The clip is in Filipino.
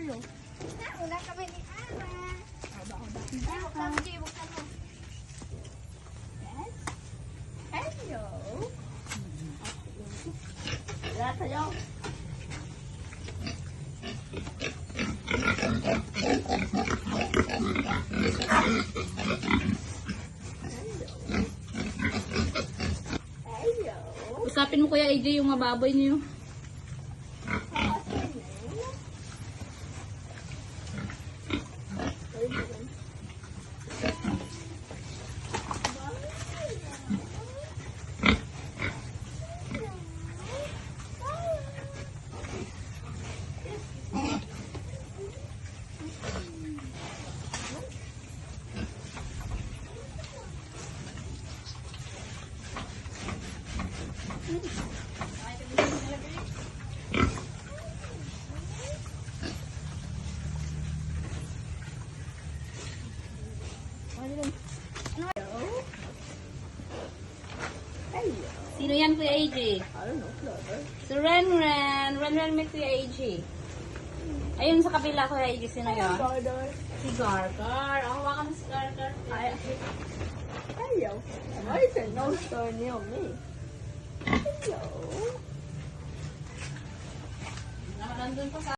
Hello. Wala kami ni Ara. Buksan mo, Jay. Buksan mo. Yes. Hello. Wala tayo. Usapin mo Kuya AJ yung mababoy niyo. Sino yan Kuya AJ? I don't know, Clover. Si Renren. Renren may Kuya AJ. Ayun sa kabila Kuya AJ. Sino yun? Garter. Si Gargar. Ang hawakan mo si Gargar. Hello. Why is there no store near me? Hello. Nandun pa sa